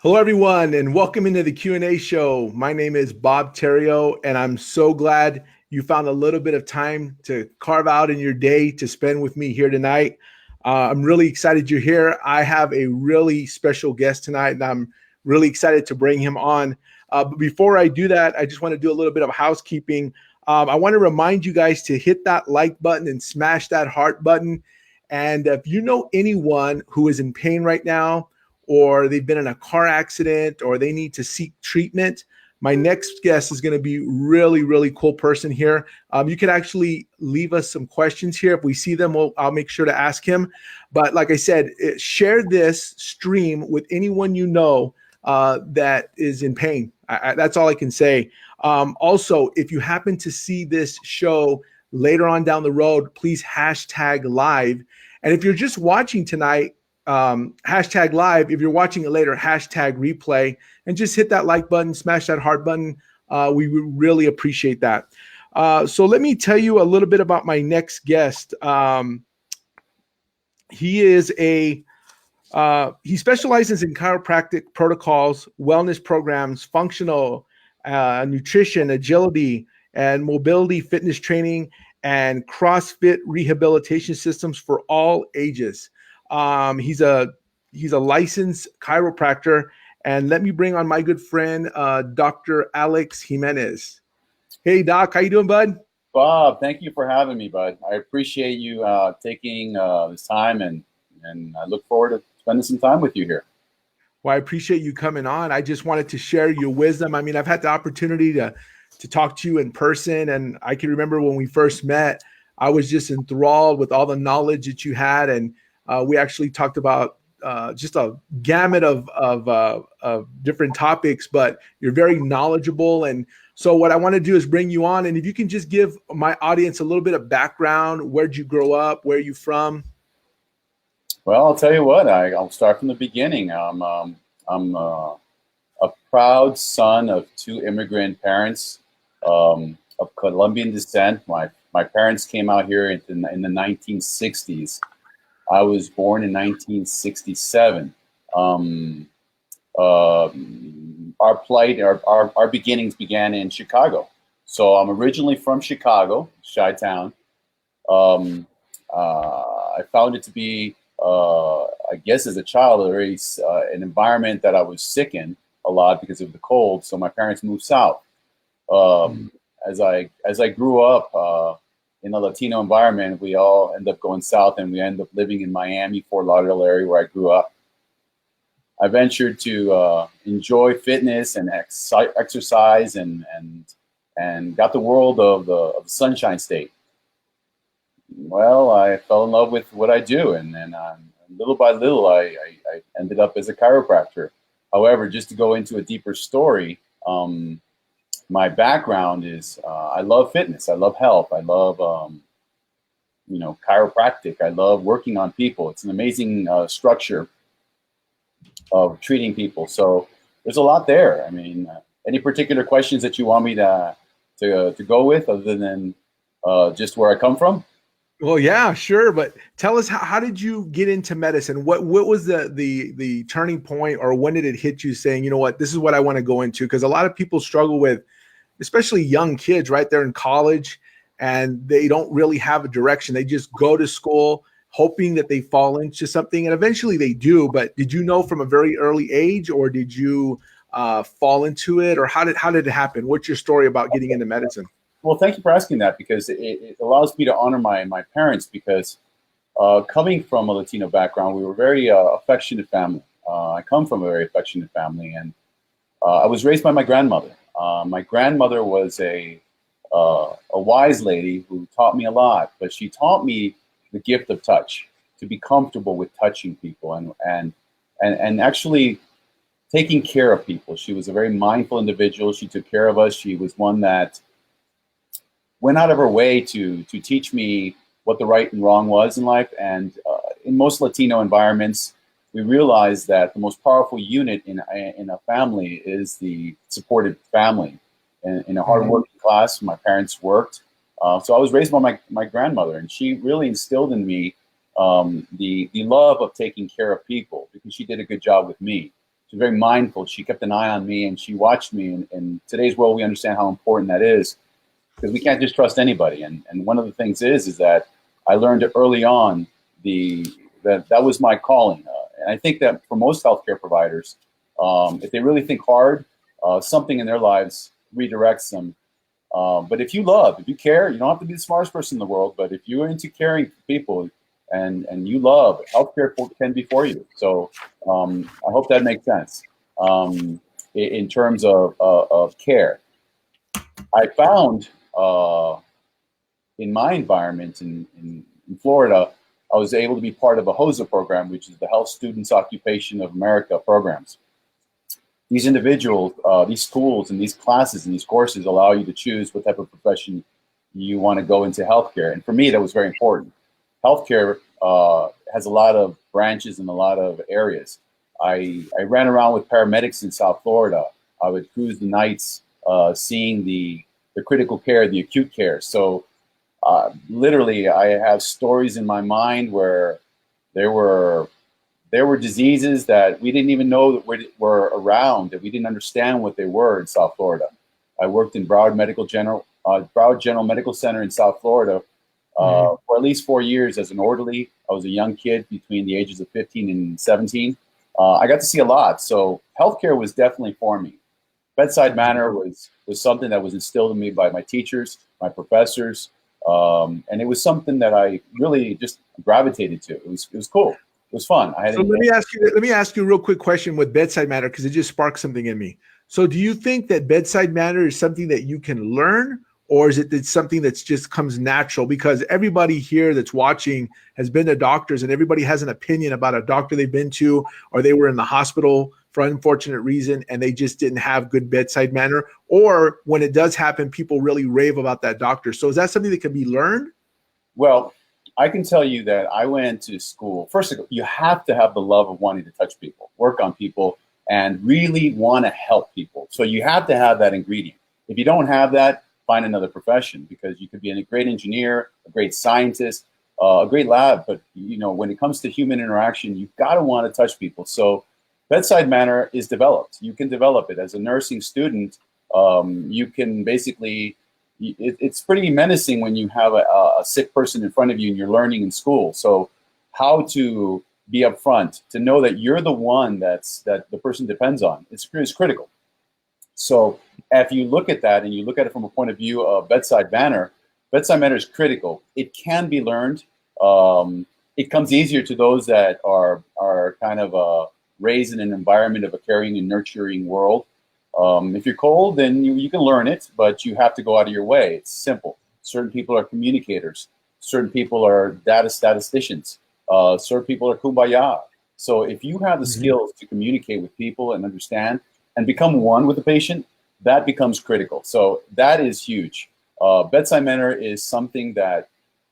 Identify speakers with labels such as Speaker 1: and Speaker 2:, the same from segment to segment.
Speaker 1: Hello, everyone, and welcome into the Q&A show. My name is Bob Theriot, and I'm so glad you found a little bit of time to carve out in your day to spend with me here tonight. I'm really excited you're here. I have a really special guest tonight, and I'm really excited to bring him on. But before I do that, I just want to do a little bit of housekeeping. I want to remind you guys to hit that like button and smash that heart button. And if you know anyone who is in pain right now, or they've been in a car accident, or they need to seek treatment, my next guest is going to be really cool person here. You can actually leave us some questions here. If we see them, I'll make sure to ask him. But like I said, share this stream with anyone you know that is in pain. That's all I can say. Also, if you happen to see this show later on down the road, please hashtag live. And if you're just watching tonight, hashtag live. If you're watching it later, hashtag replay, and just hit that like button, smash that heart button. We would really appreciate that. So let me tell you a little bit about my next guest. He specializes in chiropractic protocols, wellness programs, functional nutrition, agility, and mobility fitness training, and CrossFit rehabilitation systems for all ages. He's a licensed chiropractor, and let me bring on my good friend, Dr. Alex Jimenez. Hey, Doc, how you doing, bud?
Speaker 2: Bob, thank you for having me, bud. I appreciate you taking this time, and I look forward to spending some time with you here.
Speaker 1: Well, I appreciate you coming on. I just wanted to share your wisdom. I mean, I've had the opportunity to talk to you in person, and I can remember when we first met, I was just enthralled with all the knowledge that you had, and we actually talked about just a gamut of different topics, but you're very knowledgeable. And so what I want to do is bring you on. And if you can just give my audience a little bit of background, where'd you grow up? Where are you from?
Speaker 2: Well, I'll tell you what, I'll start from the beginning. I'm a proud son of two immigrant parents of Colombian descent. My parents came out here in the 1960s. I was born in 1967. Our beginnings began in Chicago. So I'm originally from Chicago, Chi-Town. I found it to be, I guess as a child, an environment that I was sick in a lot because of the cold. So my parents moved south. As I grew up, in a Latino environment, we all end up going south, and we end up living in Miami, Fort Lauderdale area where I grew up. I ventured to enjoy fitness and exercise, and got the world of the Sunshine State. Well, I fell in love with what I do, and then little by little, I ended up as a chiropractor. However, just to go into a deeper story, my background is I love fitness. I love health. I love, chiropractic. I love working on people. It's an amazing structure of treating people. So there's a lot there. I mean, any particular questions that you want me to go with other than just where I come from?
Speaker 1: Well, yeah, sure. But tell us, how did you get into medicine? What was the turning point, or when did it hit you saying, you know what, this is what I want to go into? Because a lot of people struggle with, especially young kids, right? They're in college and they don't really have a direction. They just go to school hoping that they fall into something, and eventually they do. But did you know from a very early age, or did you fall into it, or how did it happen? What's your story about getting into medicine?
Speaker 2: Well, thank you for asking that, because it allows me to honor my parents, because coming from a Latino background, we were a very affectionate family. I come from a very affectionate family, and I was raised by my grandmother. My grandmother was a wise lady who taught me a lot, but she taught me the gift of touch, to be comfortable with touching people and actually taking care of people. She was a very mindful individual. She took care of us. She was one that went out of her way to teach me what the right and wrong was in life. And in most Latino environments, we realize that the most powerful unit in a family is the supported family. In a hard-working class, my parents worked. So I was raised by my grandmother, and she really instilled in me the love of taking care of people, because she did a good job with me. She's very mindful. She kept an eye on me and she watched me. And in today's world, we understand how important that is because we can't just trust anybody. And one of the things is that I learned early on that was my calling. And I think that for most healthcare providers, if they really think hard, something in their lives redirects them. But if you care, you don't have to be the smartest person in the world, but if you're into caring for people and you love, healthcare can be for you. So I hope that makes sense in terms of care. I found in my environment in Florida, I was able to be part of a HOSA program, which is the Health Students Occupation of America programs. These individuals, these schools and these classes and these courses allow you to choose what type of profession you want to go into healthcare. And for me, that was very important. Healthcare has a lot of branches and a lot of areas. I ran around with paramedics in South Florida. I would cruise the nights seeing the critical care, the acute care. So literally, I have stories in my mind where there were diseases that we didn't even know that were around, that we didn't understand what they were in South Florida. I worked in Broward General Medical Center in South Florida for at least 4 years as an orderly. I was a young kid between the ages of 15 and 17. I got to see a lot. So healthcare was definitely for me. Bedside manner was something that was instilled in me by my teachers, my professors, and it was something that I really just gravitated to. It was cool. It was fun.
Speaker 1: So let me ask you a real quick question with bedside manner because it just sparked something in me. So do you think that bedside manner is something that you can learn, or is it something that's just comes natural? Because everybody here that's watching has been to doctors, and everybody has an opinion about a doctor they've been to, or they were in the hospital for unfortunate reason and they just didn't have good bedside manner, or when it does happen, people really rave about that doctor. So is that something that can be learned?
Speaker 2: Well, I can tell you that I went to school. First of all, you have to have the love of wanting to touch people, work on people, and really want to help people. So you have to have that ingredient. If you don't have that, find another profession, because you could be a great engineer, a great scientist, a great lab. But when it comes to human interaction, you've got to want to touch people. So bedside manner is developed. You can develop it as a nursing student. You can basically. It's pretty menacing when you have a sick person in front of you and you're learning in school. So how to be upfront, to know that you're the one that the person depends on, is critical. So if you look at that and you look at it from a point of view of bedside manner is critical. It can be learned. It comes easier to those that are kind of raised in an environment of a caring and nurturing world. If you're cold, then you can learn it, but you have to go out of your way. It's simple. Certain people are communicators. Certain people are data statisticians. Certain people are kumbaya. So if you have the skills to communicate with people and understand and become one with the patient, that becomes critical. So that is huge. Bedside manner is something that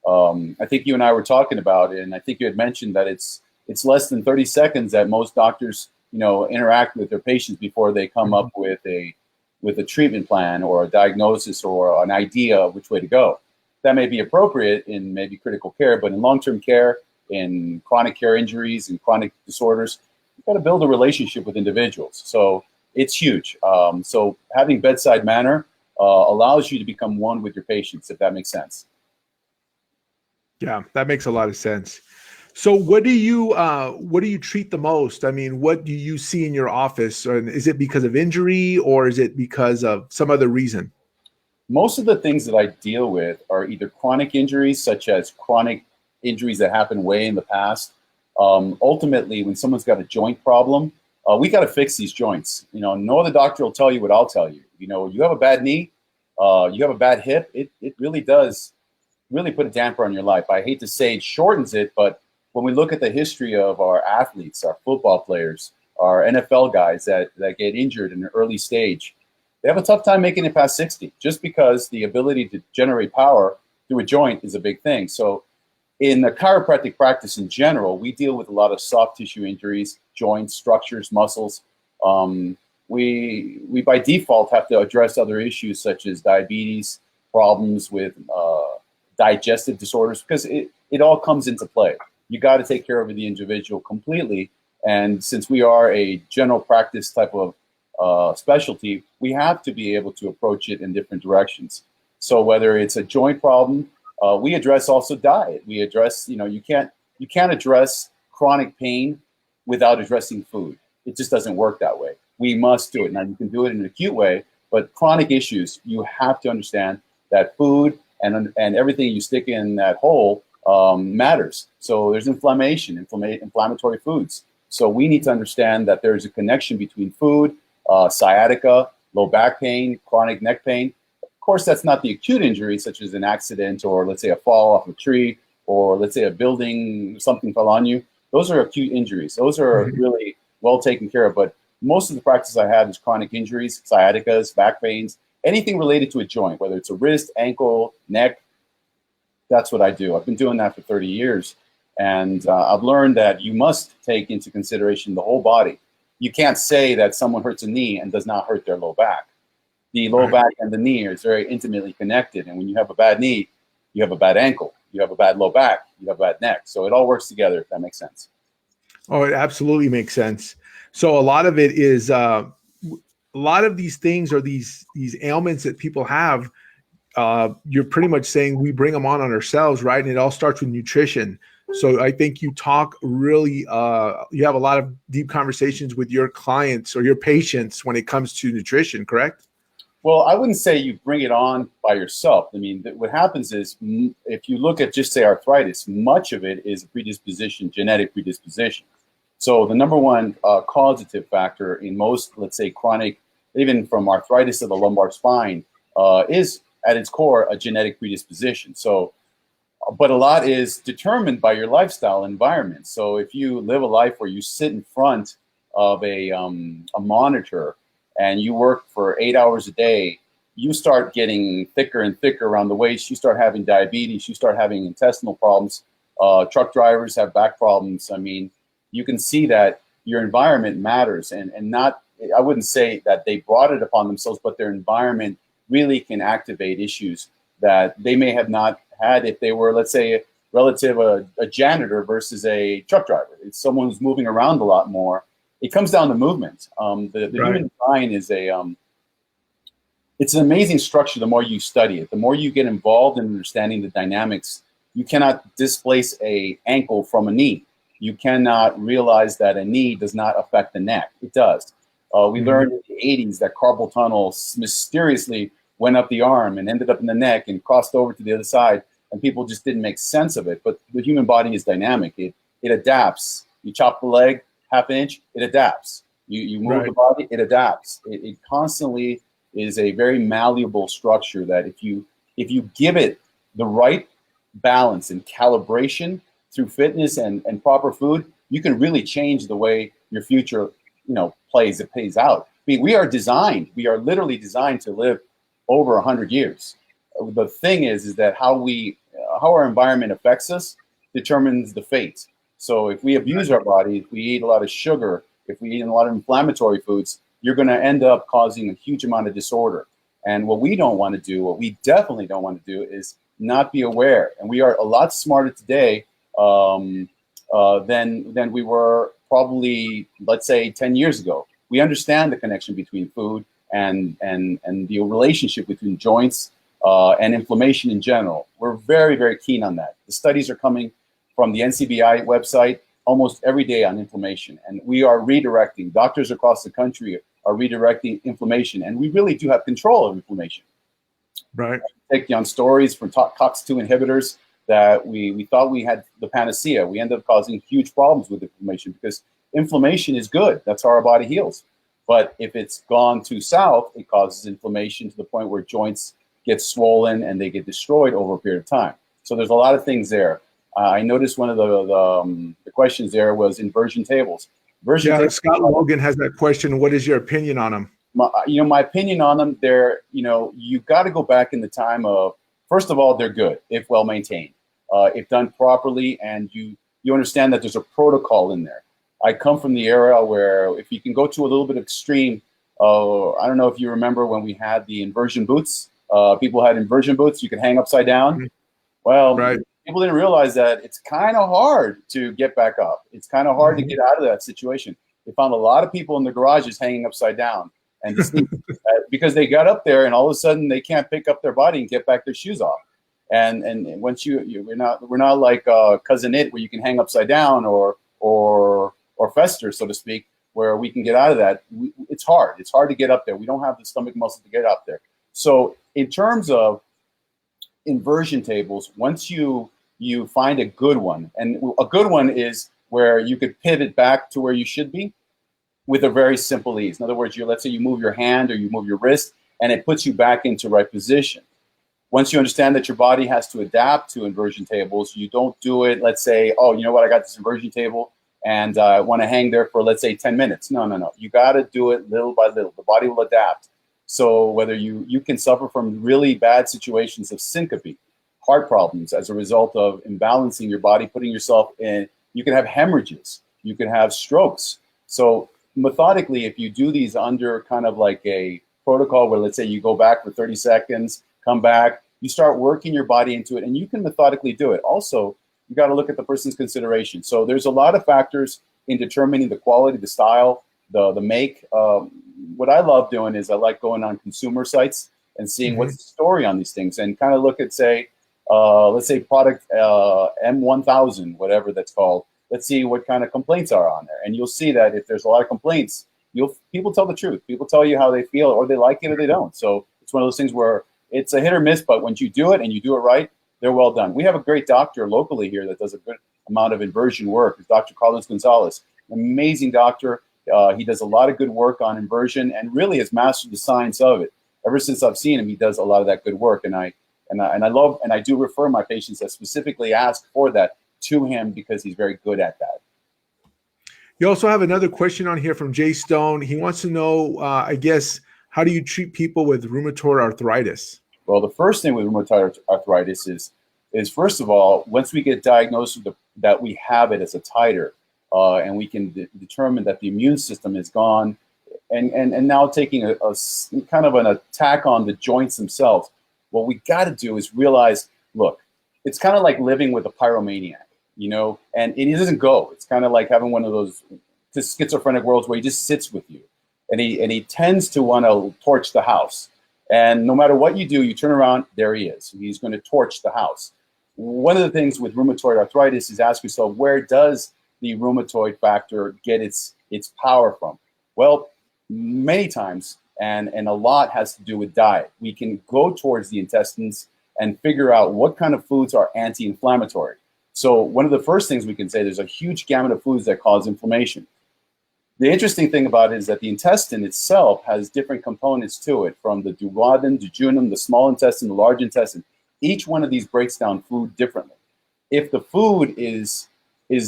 Speaker 2: I think you and I were talking about, and I think you had mentioned that it's less than 30 seconds that most doctors interact with their patients before they come up with a treatment plan or a diagnosis or an idea of which way to go. That may be appropriate in maybe critical care, but in long-term care, in chronic care injuries and chronic disorders, you've got to build a relationship with individuals. So it's huge. So having bedside manner allows you to become one with your patients, if that makes sense.
Speaker 1: Yeah, that makes a lot of sense. So what do you treat the most? I mean, what do you see in your office? And is it because of injury or is it because of some other reason?
Speaker 2: Most of the things that I deal with are either chronic injuries, such as chronic injuries that happened way in the past. Ultimately, when someone's got a joint problem, we got to fix these joints. No other doctor will tell you what I'll tell you. You have a bad knee, you have a bad hip. It really does really put a damper on your life. I hate to say it shortens it, but when we look at the history of our athletes, our football players, our NFL guys that get injured in an early stage, they have a tough time making it past 60, just because the ability to generate power through a joint is a big thing. So in the chiropractic practice in general, we deal with a lot of soft tissue injuries, joints, structures, muscles. We by default have to address other issues such as diabetes, problems with digestive disorders, because it all comes into play. You got to take care of the individual completely And since we are a general practice type of specialty, we have to be able to approach it in different directions. So whether it's a joint problem, we address also diet. We address, you can't address chronic pain without addressing food. It just doesn't work that way. We must do it. Now, you can do it in an acute way, but chronic issues, you have to understand that food and everything you stick in that hole matters. So there's inflammatory foods. So we need to understand that there's a connection between food, sciatica, low back pain, chronic neck pain. Of course, that's not the acute injury, such as an accident or, let's say, a fall off a tree, or let's say a building, something fell on you. Those are acute injuries. Those are really well taken care of. But most of the practice I have is chronic injuries, sciaticas, back pains, anything related to a joint, whether it's a wrist, ankle, neck. That's what I do. I've been doing that for 30 years. And I've learned that you must take into consideration the whole body. You can't say that someone hurts a knee and does not hurt their low back. The low back and the knee are very intimately connected. And when you have a bad knee, you have a bad ankle. You have a bad low back. You have a bad neck. So it all works together, if that makes sense.
Speaker 1: Oh, it absolutely makes sense. So a lot of it is a lot of these things are these ailments that people have. You're pretty much saying we bring them on ourselves, right? And it all starts with nutrition. So I think you talk really, you have a lot of deep conversations with your clients or your patients when it comes to nutrition, correct?
Speaker 2: Well, I wouldn't say you bring it on by yourself. I mean, what happens is if you look at just say arthritis, much of it is a predisposition, genetic predisposition. So the number one causative factor in most, let's say, chronic, even from arthritis of the lumbar spine, is at its core a genetic predisposition. So, but a lot is determined by your lifestyle environment. So if you live a life where you sit in front of a monitor and you work for 8 hours a day, you start getting thicker and thicker around the waist. You start having diabetes. You start having intestinal problems. Truck drivers have back problems. I mean, you can see that your environment matters, and not, I wouldn't say that they brought it upon themselves, but their environment really can activate issues that they may have not had if they were, let's say, a janitor versus a truck driver. It's someone who's moving around a lot more. It comes down to movement. The human mind is it's an amazing structure. The more you study it, the more you get involved in understanding the dynamics. You cannot displace a ankle from a knee. You cannot realize that a knee does not affect the neck. It does. We learned in the 80s that carpal tunnel mysteriously went up the arm and ended up in the neck and crossed over to the other side, and people just didn't make sense of it. But the human body is dynamic. It adapts. You chop the leg half an inch, it adapts. You move the body, it adapts. It constantly is a very malleable structure that if you give it the right balance and calibration through fitness and proper food, you can really change the way your future, plays out. I mean, we are literally designed to live over 100 years. The thing is that how our environment affects us determines the fate. So if we abuse our body, if we eat a lot of sugar, if we eat a lot of inflammatory foods, you're going to end up causing a huge amount of disorder. And what we definitely don't want to do is not be aware. And we are a lot smarter today than we were probably, let's say, 10 years ago. We understand the connection between food and the relationship between joints and inflammation in general. We're very, very keen on that. The studies are coming from the NCBI website almost every day on inflammation. And we are redirecting. Doctors across the country are redirecting inflammation. And we really do have control of inflammation.
Speaker 1: Right.
Speaker 2: Take on stories from COX-2 inhibitors that we thought we had the panacea. We ended up causing huge problems with inflammation because inflammation is good. That's how our body heals. But if it's gone too south, it causes inflammation to the point where joints get swollen and they get destroyed over a period of time. So there's a lot of things there. I noticed one of the questions there was inversion tables.
Speaker 1: Scott Logan has that question. What is your opinion on them?
Speaker 2: My opinion on them, you've got to go back in the time of, first of all, they're good if well maintained, if done properly, and you understand that there's a protocol in there. I come from the era where if you can go to a little bit of extreme, I don't know if you remember when we had the inversion boots. People had inversion boots you could hang upside down. Well, people didn't realize that it's kind of hard to get back up. It's kind of hard to get out of that situation. They found a lot of people in the garages hanging upside down and sleep because they got up there and all of a sudden they can't pick up their body and get back their shoes off. And once we're not like Cousin It, where you can hang upside down or fester, so to speak, where we can get out of that. It's hard. It's hard to get up there. We don't have the stomach muscle to get up there. So in terms of inversion tables, once you find a good one, and a good one is where you could pivot back to where you should be with a very simple ease. In other words, let's say you move your hand or you move your wrist, and it puts you back into right position. Once you understand that your body has to adapt to inversion tables, you don't do it, let's say, oh, you know what, I got this inversion table, and I want to hang there for, let's say, 10 minutes. No. You got to do it little by little. The body will adapt. So whether you can suffer from really bad situations of syncope, heart problems as a result of imbalancing your body, putting yourself in, you can have hemorrhages, you can have strokes. So methodically, if you do these under kind of like a protocol where, let's say, you go back for 30 seconds, come back, you start working your body into it, and you can methodically do it. Also, you got to look at the person's consideration. So there's a lot of factors in determining the quality, the style, the make. What I love doing is I like going on consumer sites and seeing what's the story on these things, and kind of look at, say, let's say product M1000, whatever that's called. Let's see what kind of complaints are on there. And you'll see that if there's a lot of complaints, people tell the truth. People tell you how they feel, or they like it or they don't. So it's one of those things where it's a hit or miss, but once you do it and you do it right, they're well done. We have a great doctor locally here that does a good amount of inversion work. It's Dr. Carlos Gonzalez, an amazing doctor. He does a lot of good work on inversion and really has mastered the science of it. Ever since I've seen him, he does a lot of that good work. And I love, and I do refer my patients that specifically ask for that to him because he's very good at that.
Speaker 1: You also have another question on here from Jay Stone. He wants to know, I guess, how do you treat people with rheumatoid arthritis?
Speaker 2: Well, the first thing with rheumatoid arthritis is first of all, once we get diagnosed with that we have it as a titer, and we can determine that the immune system is gone, and now taking a kind of an attack on the joints themselves, what we got to do is realize, look, it's kind of like living with a pyromaniac, you know, and it doesn't go. It's kind of like having one of those schizophrenic worlds where he just sits with you, and he tends to want to torch the house. And no matter what you do, you turn around, there he is. He's going to torch the house. One of the things with rheumatoid arthritis is ask yourself, where does the rheumatoid factor get its power from? Well, many times, and a lot has to do with diet. We can go towards the intestines and figure out what kind of foods are anti-inflammatory. So one of the first things we can say, there's a huge gamut of foods that cause inflammation. The interesting thing about it is that the intestine itself has different components to it, from the duodenum, jejunum, the small intestine, the large intestine. Each one of these breaks down food differently. If the food is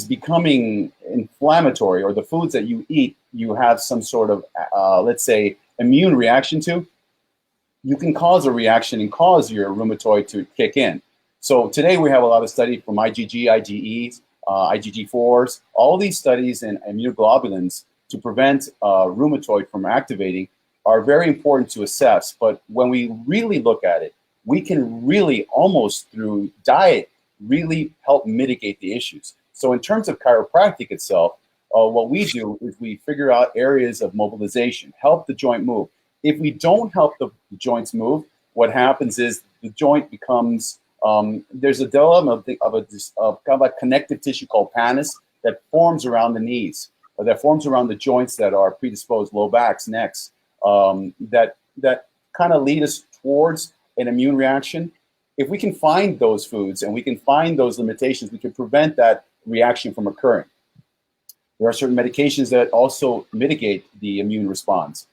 Speaker 2: becoming inflammatory, or the foods that you eat, you have some sort of, let's say, immune reaction to, you can cause a reaction and cause your rheumatoid to kick in. So today we have a lot of study from IgG, IgEs, IgG4s, all these studies in immunoglobulins to prevent rheumatoid from activating are very important to assess. But when we really look at it, we can really almost through diet really help mitigate the issues. So in terms of chiropractic itself, what we do is we figure out areas of mobilization, help the joint move. If we don't help the joints move, what happens is the joint becomes, there's a development of kind of like connective tissue called pannus that forms around the knees, or that forms around the joints that are predisposed, low backs, necks, that kind of lead us towards an immune reaction. If we can find those foods and we can find those limitations, we can prevent that reaction from occurring. There are certain medications that also mitigate the immune response.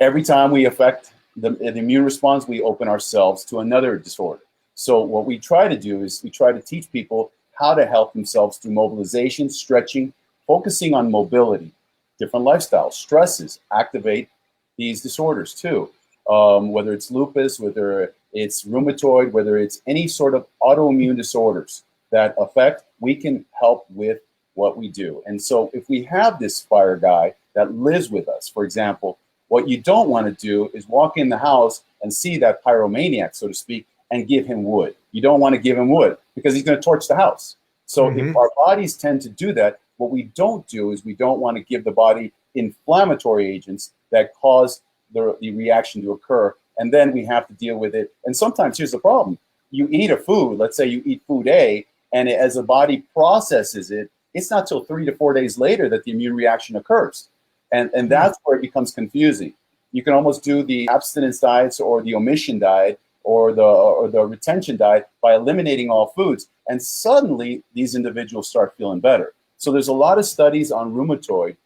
Speaker 2: Every time we affect the immune response, we open ourselves to another disorder. So what we try to do is we try to teach people how to help themselves through mobilization, stretching, focusing on mobility. Different lifestyles, stresses activate these disorders too. Whether it's lupus, whether it's rheumatoid, whether it's any sort of autoimmune disorders that affect, we can help with what we do. And so if we have this fire guy that lives with us, for example, what you don't want to do is walk in the house and see that pyromaniac, so to speak, and give him wood. You don't want to give him wood because he's going to torch the house. So if our bodies tend to do that, what we don't do is we don't want to give the body inflammatory agents that cause the reaction to occur. And then we have to deal with it. And sometimes here's the problem. You eat a food, let's say you eat food A, and as the body processes it, it's not till 3 to 4 days later that the immune reaction occurs. And that's where it becomes confusing. You can almost do the abstinence diets or the omission diet or the retention diet by eliminating all foods. And suddenly these individuals start feeling better. So there's a lot of studies on rheumatoid,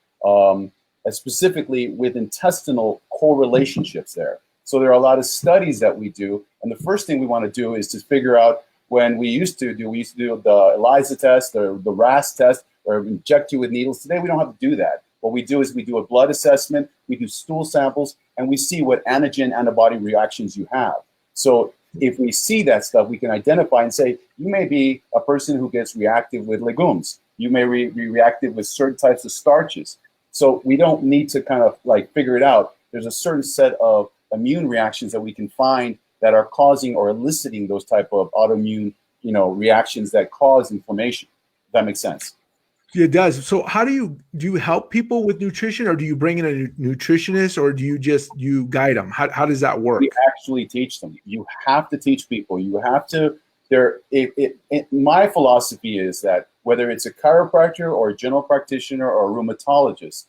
Speaker 2: specifically with intestinal correlationships there. So there are a lot of studies that we do. And the first thing we want to do is to figure out when we used to do the ELISA test, the RAS test, or inject you with needles. Today, we don't have to do that. What we do is we do a blood assessment, we do stool samples, and we see what antigen antibody reactions you have. So if we see that stuff, we can identify and say, you may be a person who gets reactive with legumes. You may be reactive with certain types of starches. So we don't need to kind of like figure it out. There's a certain set of immune reactions that we can find that are causing or eliciting those type of autoimmune, reactions that cause inflammation. If that makes sense.
Speaker 1: It does. So how do you help people with nutrition, or do you bring in a nutritionist, or do you guide them? How does that work?
Speaker 2: We actually teach them. You have to teach people. You have to. My philosophy is that whether it's a chiropractor or a general practitioner or a rheumatologist,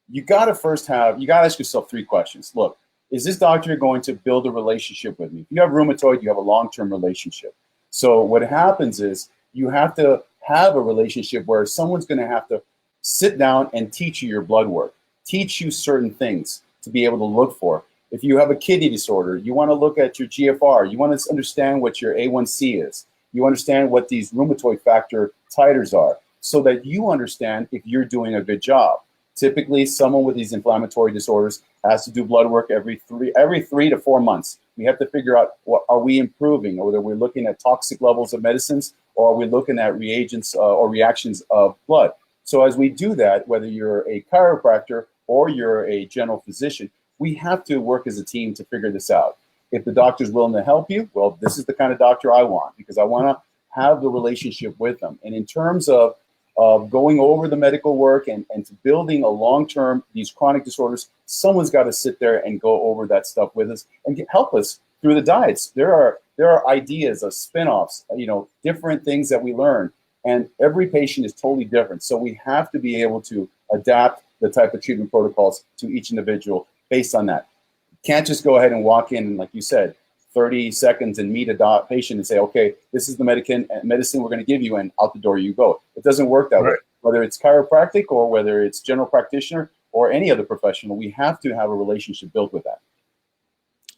Speaker 2: you got to ask yourself 3 questions. Look, is this doctor going to build a relationship with me? If you have rheumatoid, you have a long-term relationship. So what happens is you have to have a relationship where someone's going to have to sit down and teach you your blood work, teach you certain things to be able to look for. If you have a kidney disorder, you want to look at your GFR. You want to understand what your A1C is. You understand what these rheumatoid factor titers are so that you understand if you're doing a good job. Typically, someone with these inflammatory disorders has to do blood work every 3 to 4 months. We have to figure out, are we improving, or whether we're looking at toxic levels of medicines, or are we looking at reagents or reactions of blood. So as we do that, whether you're a chiropractor or you're a general physician, we have to work as a team to figure this out. If the doctor's willing to help you, well, this is the kind of doctor I want, because I want to have the relationship with them. And in terms of going over the medical work and to building a long-term, these chronic disorders, someone's got to sit there and go over that stuff with us and help us through the diets. There are ideas of spin-offs, different things that we learn, and every patient is totally different. So we have to be able to adapt the type of treatment protocols to each individual based on that. You can't just go ahead and walk in and, like you said, 30 seconds and meet a patient and say, okay, this is the medicine we're going to give you, and out the door you go. It doesn't work that way. Whether it's chiropractic or whether it's general practitioner or any other professional, we have to have a relationship built with that.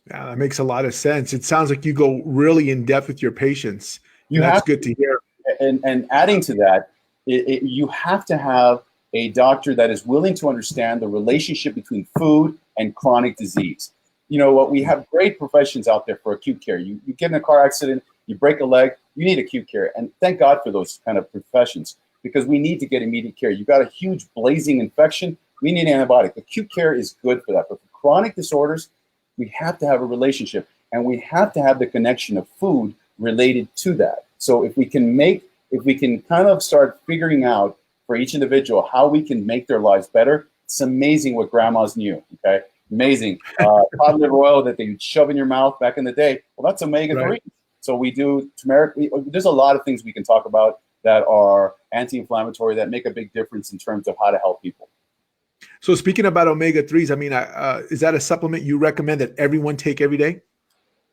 Speaker 1: Yeah, that makes a lot of sense. It sounds like you go really in depth with your patients. That's good to hear.
Speaker 2: And adding to that, you have to have a doctor that is willing to understand the relationship between food and chronic disease. You know what? We have great professions out there for acute care. You get in a car accident, you break a leg, you need acute care. And thank God for those kind of professions, because we need to get immediate care. You've got a huge blazing infection, we need an antibiotic. Acute care is good for that. But for chronic disorders, we have to have a relationship, and we have to have the connection of food related to that. So if we can kind of start figuring out for each individual how we can make their lives better, it's amazing what grandmas knew, okay? Amazing. Cod liver oil that they shove in your mouth back in the day. Well, that's omega-3. Right. So we do turmeric. There's a lot of things we can talk about that are anti-inflammatory that make a big difference in terms of how to help people.
Speaker 1: So speaking about omega-3s, I mean, is that a supplement you recommend that everyone take every day?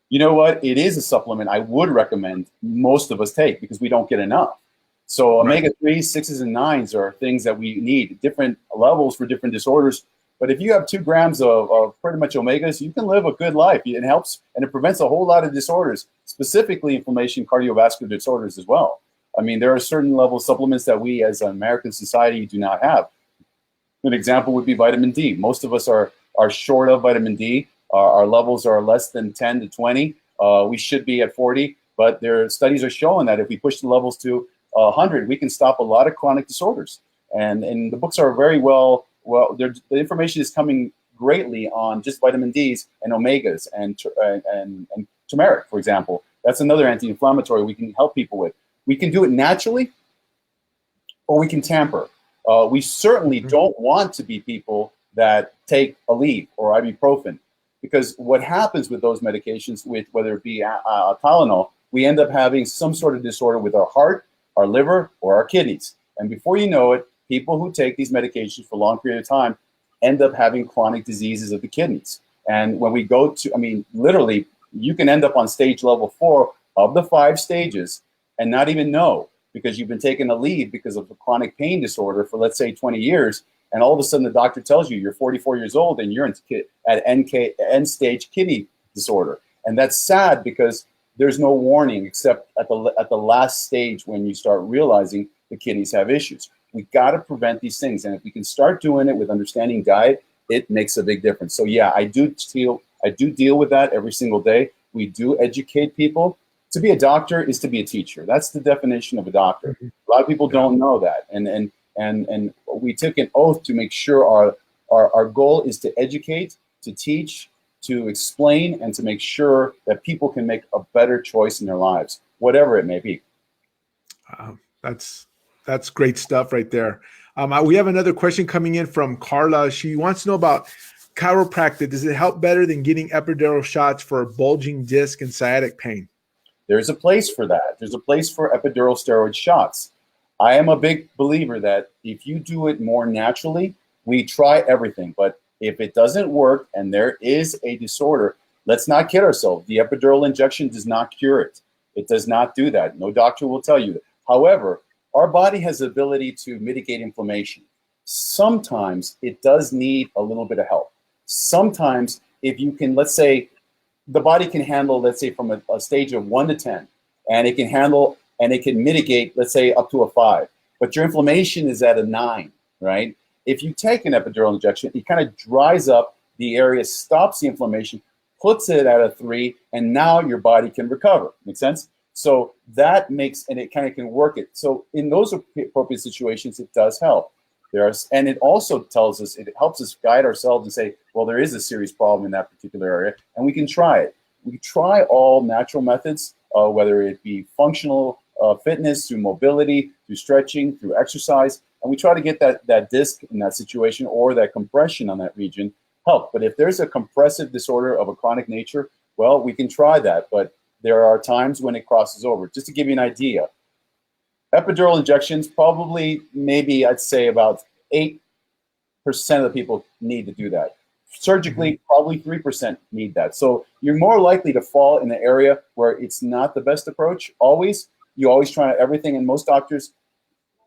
Speaker 2: You know what? It is a supplement I would recommend most of us take because we don't get enough. So omega-3s, 6s, and 9s are things that we need, different levels for different disorders. But if you have 2 grams of pretty much omegas, you can live a good life. It helps, and it prevents a whole lot of disorders, specifically inflammation, cardiovascular disorders as well. I mean, there are certain level supplements that we as an American society do not have. An example would be vitamin D. Most of us are short of vitamin D. Our levels are less than 10 to 20. We should be at 40, but studies are showing that if we push the levels to 100, we can stop a lot of chronic disorders. And the books are very well, the information is coming greatly on just vitamin Ds and omegas and turmeric, for example. That's another anti-inflammatory we can help people with. We can do it naturally, or we can tamper. We certainly don't want to be people that take Aleve or ibuprofen, because what happens with those medications, with whether it be Tylenol, we end up having some sort of disorder with our heart, our liver, or our kidneys. And before you know it, people who take these medications for a long period of time end up having chronic diseases of the kidneys. And when we go to, I mean, literally, you can end up on stage level 4 of the 5 stages and not even know, because you've been taking Aleve because of a chronic pain disorder for, let's say, 20 years. And all of a sudden, the doctor tells you you're 44 years old and you're at end-stage kidney disorder. And that's sad, because there's no warning except at the last stage when you start realizing the kidneys have issues. We got to prevent these things. And if we can start doing it with understanding diet, it makes a big difference. So yeah, I do deal with that every single day. We do educate people. To be a doctor is to be a teacher. That's the definition of a doctor. A lot of people don't know that. And we took an oath to make sure our goal is to educate, to teach, to explain, and to make sure that people can make a better choice in their lives, whatever it may be.
Speaker 1: That's great stuff right there. We have another question coming in from Carla. She wants to know about chiropractic. Does it help better than getting epidural shots for bulging disc and sciatic pain?
Speaker 2: There's a place for that. There's a place for epidural steroid shots. I am a big believer that if you do it more naturally, we try everything. But if it doesn't work and there is a disorder, let's not kid ourselves. The epidural injection does not cure it. It does not do that. No doctor will tell you that. However, our body has the ability to mitigate inflammation. Sometimes it does need a little bit of help. Sometimes if you can, let's say, the body can handle, let's say, from a stage of 1 to 10, and it can handle and it can mitigate, let's say, up to a 5. But your inflammation is at a 9, right? If you take an epidural injection, it kind of dries up the area, stops the inflammation, puts it at a 3, and now your body can recover. Make sense? So that makes, and it kind of can work it. So in those appropriate situations, it does help. And it also tells us, it helps us guide ourselves and say, well, there is a serious problem in that particular area, and we can try it. We try all natural methods, whether it be functional fitness, through mobility, through stretching, through exercise, and we try to get that disc in that situation or that compression on that region help. But if there's a compressive disorder of a chronic nature, well, we can try that, but there are times when it crosses over. Just to give you an idea, epidural injections, probably, maybe I'd say about 8% of the people need to do that. Surgically, probably 3% need that. So you're more likely to fall in the area where it's not the best approach. You always try everything. And most doctors,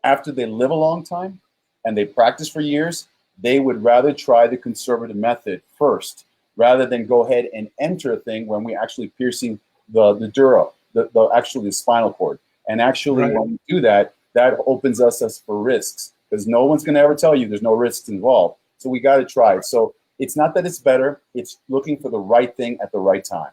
Speaker 2: after they live a long time and they practice for years, they would rather try the conservative method first, rather than go ahead and enter a thing when we actually piercing the dura, actually the spinal cord. And actually, when we do that, that opens us for risks, because no one's going to ever tell you there's no risks involved. So we got to try it. So it's not that it's better; it's looking for the right thing at the right time.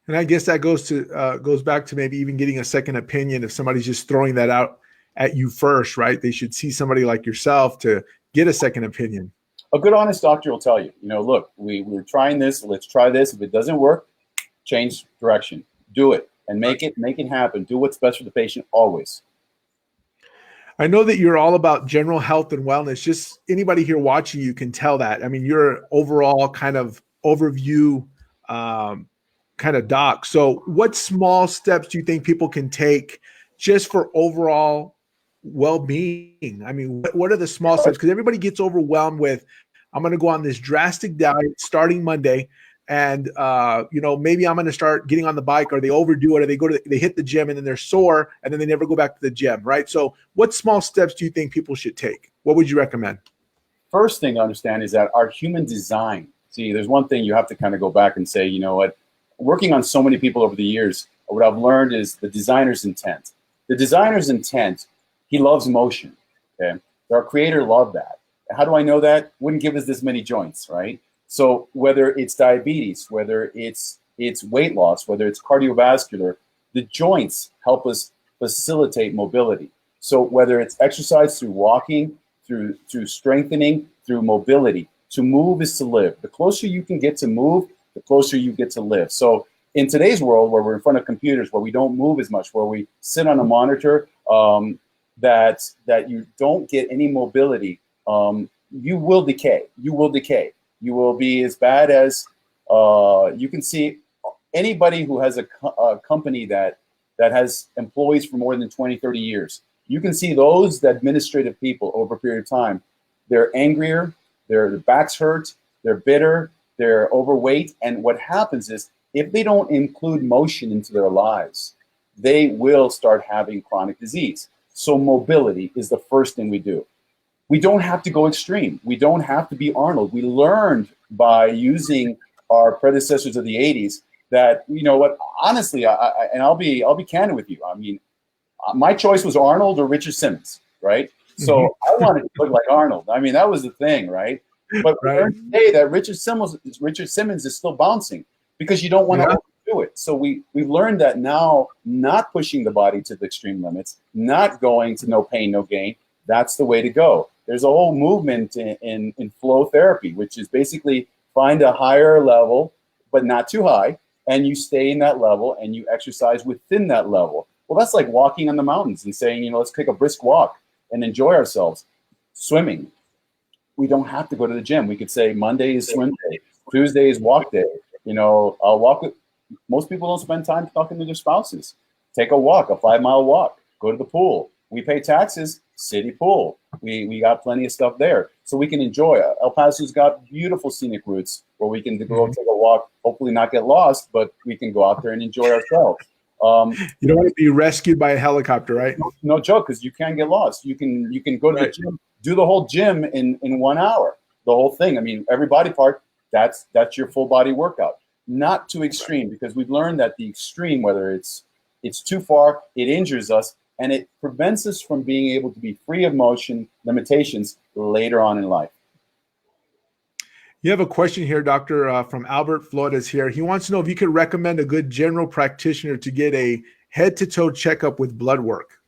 Speaker 1: And I guess that goes back to maybe even getting a second opinion. If somebody's just throwing that out at you first, right? They should see somebody like yourself to get a second opinion.
Speaker 2: A good, honest doctor will tell you, look, we're trying this. Let's try this. If it doesn't work, change direction. Do it. And make it happen. Do what's best for the patient always.
Speaker 1: I know that you're all about general health and wellness. Just anybody here watching you can tell that. I mean, you're overall kind of overview kind of doc. So what small steps do you think people can take just for overall well-being? I mean, what are the small steps? Because everybody gets overwhelmed with, I'm going to go on this drastic diet starting Monday. And, maybe I'm going to start getting on the bike, or they overdo it, or they hit the gym and then they're sore and then they never go back to the gym, right? So what small steps do you think people should take? What would you recommend?
Speaker 2: First thing to understand is that our human design, there's one thing you have to kind of go back and say, you know what, working on so many people over the years, what I've learned is the designer's intent. The designer's intent, he loves motion, okay? Our creator loved that. How do I know that? Wouldn't give us this many joints, right? So whether it's diabetes, whether it's weight loss, whether it's cardiovascular, the joints help us facilitate mobility. So whether it's exercise through walking, through strengthening, through mobility, to move is to live. The closer you can get to move, the closer you get to live. So In today's world, where we're in front of computers, where we don't move as much, where we sit on a monitor, that you don't get any mobility, you will decay. You will decay. You will be as bad as you can see anybody who has a company that has employees for more than 20, 30 years. You can see those administrative people over a period of time. They're angrier, their backs hurt, they're bitter, they're overweight. And what happens is, if they don't include motion into their lives, they will start having chronic disease. So mobility is the first thing we do. We don't have to go extreme. We don't have to be Arnold. We learned by using our predecessors of the 80s that, you know what, honestly, and I'll be candid with you. I mean, my choice was Arnold or Richard Simmons, right? So I wanted to look like Arnold. I mean, that was the thing, right? But we learned today that Richard Simmons is still bouncing because you don't want to overdo it. So we've learned that now, not pushing the body to the extreme limits, not going to no pain, no gain, that's the way to go. There's a whole movement in flow therapy, which is basically find a higher level, but not too high, and you stay in that level and you exercise within that level. Well, that's like walking on the mountains and saying, you know, let's take a brisk walk and enjoy ourselves. Swimming. We don't have to go to the gym. We could say Monday is swim day, Tuesday is walk day. You know, I'll walk with, most people don't spend time talking to their spouses. Take a walk, a 5-mile walk, go to the pool. We pay taxes, city pool. We got plenty of stuff there. So we can enjoy it. El Paso's got beautiful scenic routes where we can go take a walk, hopefully not get lost, but we can go out there and enjoy ourselves.
Speaker 1: You don't want to be rescued by a helicopter, right?
Speaker 2: No joke, because you can't get lost. You can go to the gym, do the whole gym in 1 hour, the whole thing. I mean, every body part, that's your full body workout. Not too extreme, because we've learned that the extreme, whether it's too far, it injures us and it prevents us from being able to be free of motion limitations later on in life.
Speaker 1: You have a question here, Doctor, from Albert Flores here. He wants to know if you could recommend a good general practitioner to get a head-to-toe checkup with blood work.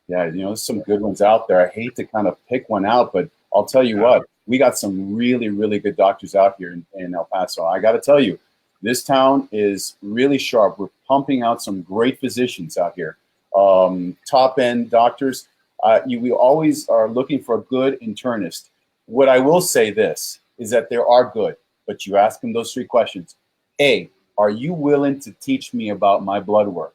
Speaker 2: Yeah, you know, there's some good ones out there. I hate to kind of pick one out, but I'll tell you what, we got some really, really good doctors out here in El Paso. I got to tell you, this town is really sharp. We're pumping out some great physicians out here, top-end doctors. We always are looking for a good internist. What I will say this is that there are good, but you ask them those 3 questions. A, are you willing to teach me about my blood work?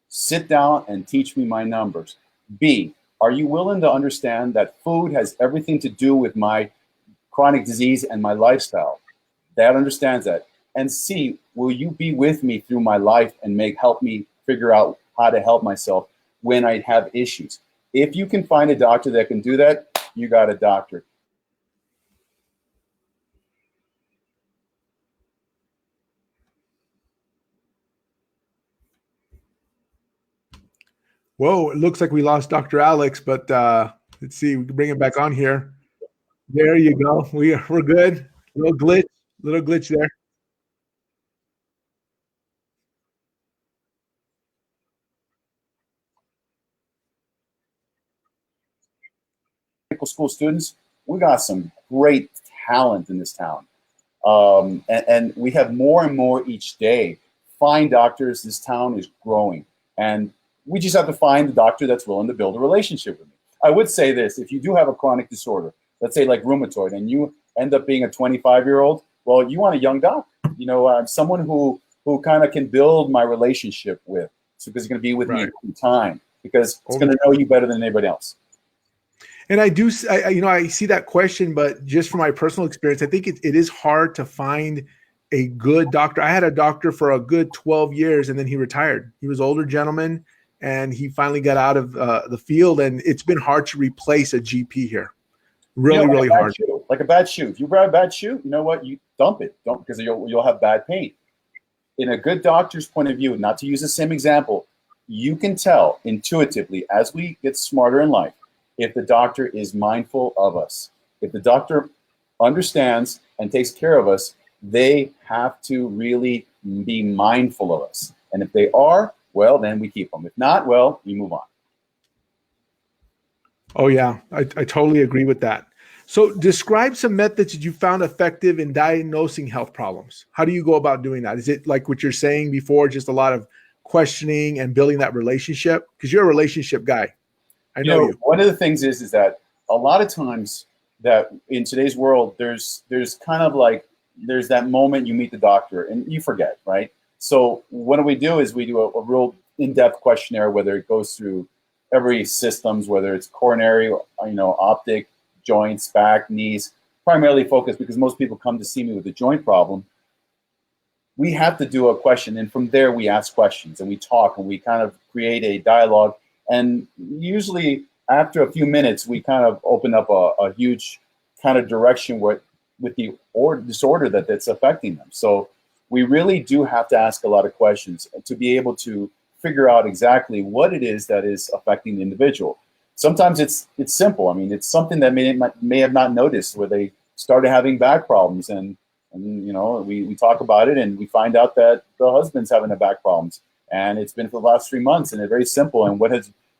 Speaker 2: Sit down and teach me my numbers. B, are you willing to understand that food has everything to do with my chronic disease and my lifestyle? That understands that. And C, will you be with me through my life and help me figure out how to help myself when I have issues? If you can find a doctor that can do that, you got a doctor.
Speaker 1: Whoa, it looks like we lost Dr. Alex, but let's see, we can bring him back on here. There you go. We're good. Little glitch there.
Speaker 2: Medical school students, we got some great talent in this town. And we have more and more each day. Fine doctors, this town is growing. And we just have to find the doctor that's willing to build a relationship with me. I would say this, if you do have a chronic disorder, let's say like rheumatoid, and you end up being a 25-year-old, well, you want a young doctor. You know, someone who kind of can build my relationship with, so because he's going to be with me in time, because it's going to know you better than anybody else.
Speaker 1: And I see that question, but just from my personal experience, I think it is hard to find a good doctor. I had a doctor for a good 12 years, and then he retired. He was an older gentleman, and he finally got out of the field, and it's been hard to replace a GP here. Really hard.
Speaker 2: Like a bad shoe. If you grab a bad shoe, you know what? You dump it. Don't, because you'll have bad pain. In a good doctor's point of view, not to use the same example, you can tell intuitively as we get smarter in life if the doctor is mindful of us. If the doctor understands and takes care of us, they have to really be mindful of us. And if they are, well, then we keep them. If not, well, we move on.
Speaker 1: Oh, yeah, I totally agree with that. So describe some methods that you found effective in diagnosing health problems. How do you go about doing that? Is it like what you're saying before, just a lot of questioning and building that relationship? Because you're a relationship guy. I know you.
Speaker 2: One of the things is that a lot of times that in today's world, there's kind of like, there's that moment you meet the doctor and you forget, right? So what we do is we do a real in-depth questionnaire, whether it goes through every systems, whether it's coronary, optic, joints, back, knees, primarily focused because most people come to see me with a joint problem. We have to do a question, and from there we ask questions and we talk and we kind of create a dialogue. And usually after a few minutes, we kind of open up a huge kind of direction with the disorder that's affecting them. So we really do have to ask a lot of questions to be able to figure out exactly what it is that is affecting the individual. Sometimes it's simple. I mean, it's something that may have not noticed, where they started having back problems, and we talk about it and we find out that the husband's having a back problems, and it's been for the last 3 months, and it's very simple. And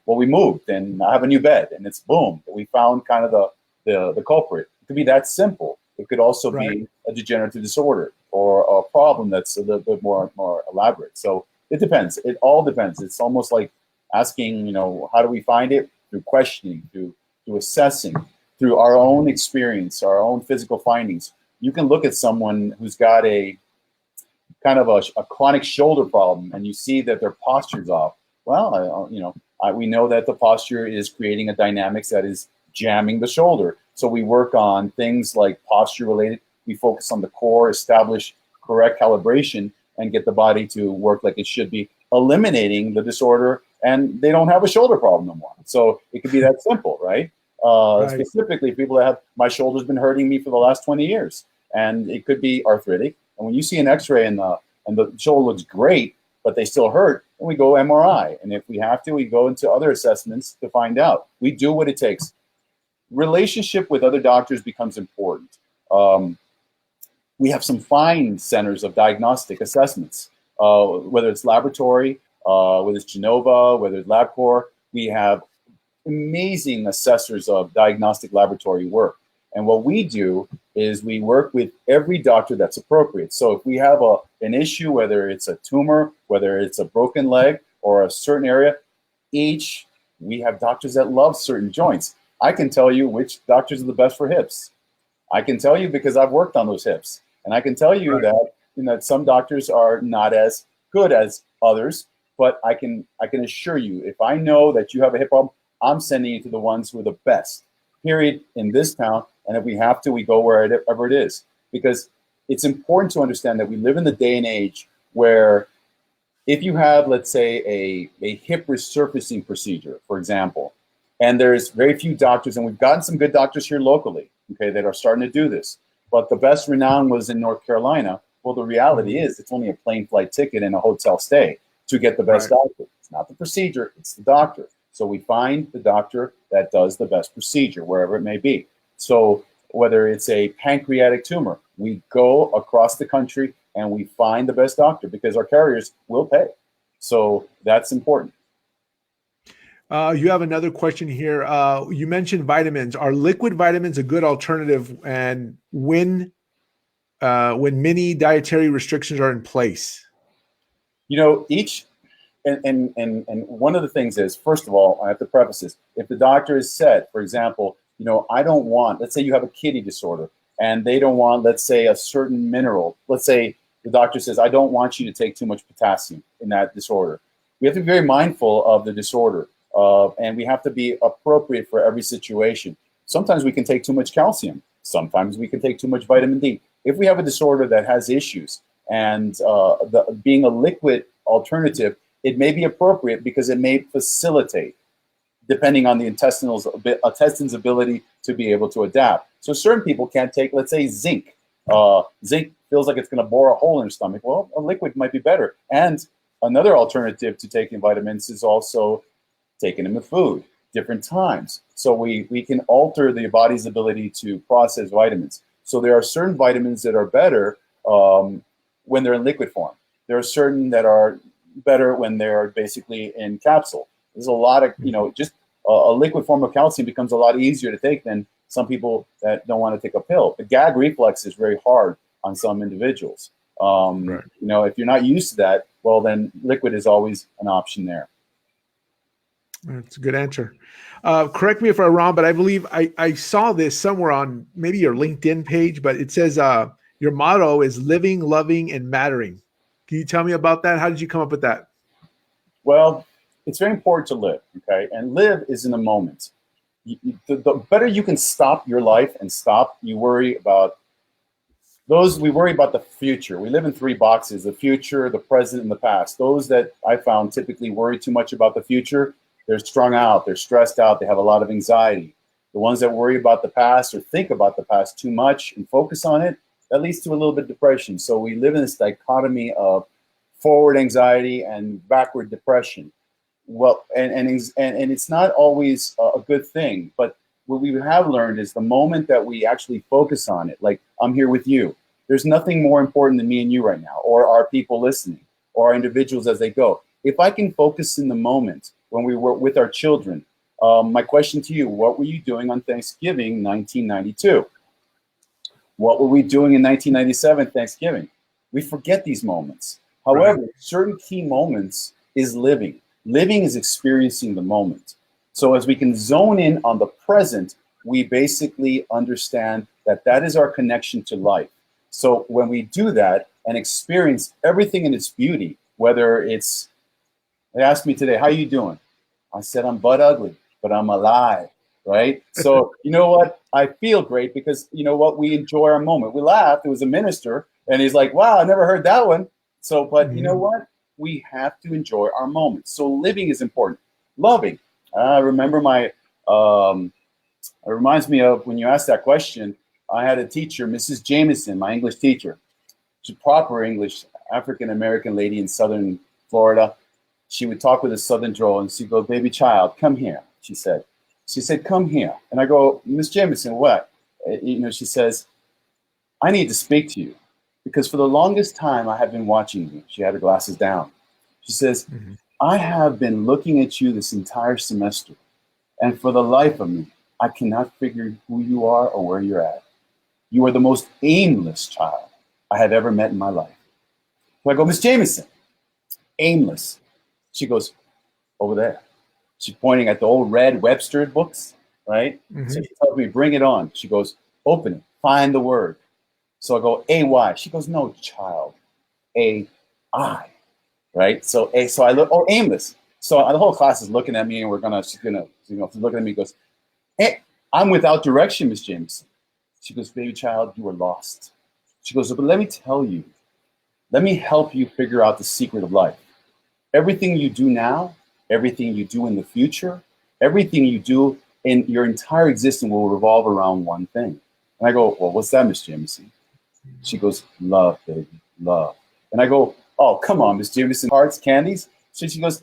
Speaker 2: we moved and I have a new bed, and it's boom. We found kind of the culprit. It could be that simple. It could also be a degenerative disorder or a problem that's a little bit more elaborate. So it depends. It all depends. It's almost like asking, how do we find it? Through questioning, through assessing, through our own experience, our own physical findings. You can look at someone who's got a kind of a chronic shoulder problem, and you see that their posture's off. Well, we know that the posture is creating a dynamics that is jamming the shoulder. So we work on things like posture related. We focus on the core, establish correct calibration, and get the body to work like it should be, eliminating the disorder, and they don't have a shoulder problem no more. So it could be that simple, right? Specifically, people that have, my shoulder's been hurting me for the last 20 years, and it could be arthritic. And when you see an X-ray and the shoulder looks great, but they still hurt, then we go MRI. And if we have to, we go into other assessments to find out. We do what it takes. Relationship with other doctors becomes important. We have some fine centers of diagnostic assessments, whether it's laboratory, whether it's Genova, whether it's LabCorp. We have amazing assessors of diagnostic laboratory work. And what we do is we work with every doctor that's appropriate. So if we have an issue, whether it's a tumor, whether it's a broken leg or a certain area, we have doctors that love certain joints. I can tell you which doctors are the best for hips. I can tell you because I've worked on those hips. And I can tell you that some doctors are not as good as others, but I can assure you, if I know that you have a hip problem, I'm sending you to the ones who are the best, period, in this town. And if we have to, we go wherever it is. Because it's important to understand that we live in the day and age where if you have, let's say, a hip resurfacing procedure, for example, and there's very few doctors, and we've gotten some good doctors here locally, okay, that are starting to do this. But the best renown was in North Carolina. Well, the reality is it's only a plane flight ticket and a hotel stay to get the best doctor. It's not the procedure, it's the doctor. So we find the doctor that does the best procedure, wherever it may be. So whether it's a pancreatic tumor, we go across the country and we find the best doctor because our carriers will pay. So that's important.
Speaker 1: You have another question here. You mentioned vitamins. Are liquid vitamins a good alternative? And when many dietary restrictions are in place?
Speaker 2: And one of the things is, first of all, I have to preface this. If the doctor has said, for example, I don't want, let's say you have a kidney disorder and they don't want, let's say, a certain mineral. Let's say the doctor says, I don't want you to take too much potassium in that disorder. We have to be very mindful of the disorder. And we have to be appropriate for every situation. Sometimes we can take too much calcium. Sometimes we can take too much vitamin D. If we have a disorder that has issues and being a liquid alternative, it may be appropriate because it may facilitate, depending on the intestine's ability to be able to adapt. So certain people can't take, let's say, zinc. Zinc feels like it's going to bore a hole in your stomach. Well, a liquid might be better. And another alternative to taking vitamins is also taking them with food, different times. So we can alter the body's ability to process vitamins. So there are certain vitamins that are better when they're in liquid form. There are certain that are better when they're basically in capsule. There's a lot of, just a liquid form of calcium becomes a lot easier to take than Some people that don't want to take a pill. The gag reflex is very hard on some individuals.
Speaker 1: Right.
Speaker 2: You know, if you're not used to that, well, then liquid is always an option there.
Speaker 1: That's a good answer. Correct me if I'm wrong, but I believe I saw this somewhere on maybe your LinkedIn page, but it says your motto is living, loving, and mattering. Can you tell me about that? How did you come up with that?
Speaker 2: Well, it's very important to live, okay? And live is in the moment. The better you can stop your life and stop, you worry about we worry about the future. We live in three boxes: the future, the present, and the past. Those that I found typically worry too much about the future, they're strung out, they're stressed out, they have a lot of anxiety. The ones that worry about the past or think about the past too much and focus on it, that leads to a little bit of depression. So we live in this dichotomy of forward anxiety and backward depression. Well, and it's not always a good thing, but what we have learned is the moment that we actually focus on it, like I'm here with you, there's nothing more important than me and you right now, or our people listening, or our individuals as they go. If I can focus in the moment when we were with our children, my question to you, what were you doing on Thanksgiving 1992? What were we doing in 1997 Thanksgiving? We forget these moments. However, right, certain key moments is living. Living is experiencing the moment. So as we can zone in on the present, we basically understand that that is our connection to life. So when we do that and experience everything in its beauty, whether it's, they asked me today, how you doing? I said, I'm butt ugly, but I'm alive, right? So you know what? I feel great because you know what? We enjoy our moment. We laughed. It was a minister and he's like, wow, I never heard that one. So, but you know what? We have to enjoy our moments. So living is important. Loving. I remember it reminds me of when you asked that question, I had a teacher, Mrs. Jameson, my English teacher. She's proper English, African-American lady in Southern Florida. She would talk with a Southern drawl and she'd go, baby child, come here, she said. She said, come here. And I go, Miss Jameson, what? You know, she says, I need to speak to you because for the longest time I have been watching you. She had her glasses down. She says, I have been looking at you this entire semester, and for the life of me, I cannot figure who you are or where you're at. You are the most aimless child I have ever met in my life. So I go, Miss Jameson, aimless. She goes, over there. She's pointing at the old red Webster books, right? So she tells me, bring it on. She goes, open it, find the word. So I go, A-Y. She goes, no, child, A-I. Right, so I look, oh, aimless. So the whole class is looking at me, and she's gonna, you know, looking at me. Goes, hey, I'm without direction, Miss Jameson. She goes, baby child, you are lost. She goes, but let me tell you, let me help you figure out the secret of life. Everything you do now, everything you do in the future, everything you do in your entire existence will revolve around one thing. And I go, well, what's that, Miss Jameson? She goes, love, baby, love. And I go, oh, come on, Miss Jameson, hearts, candies? So she goes,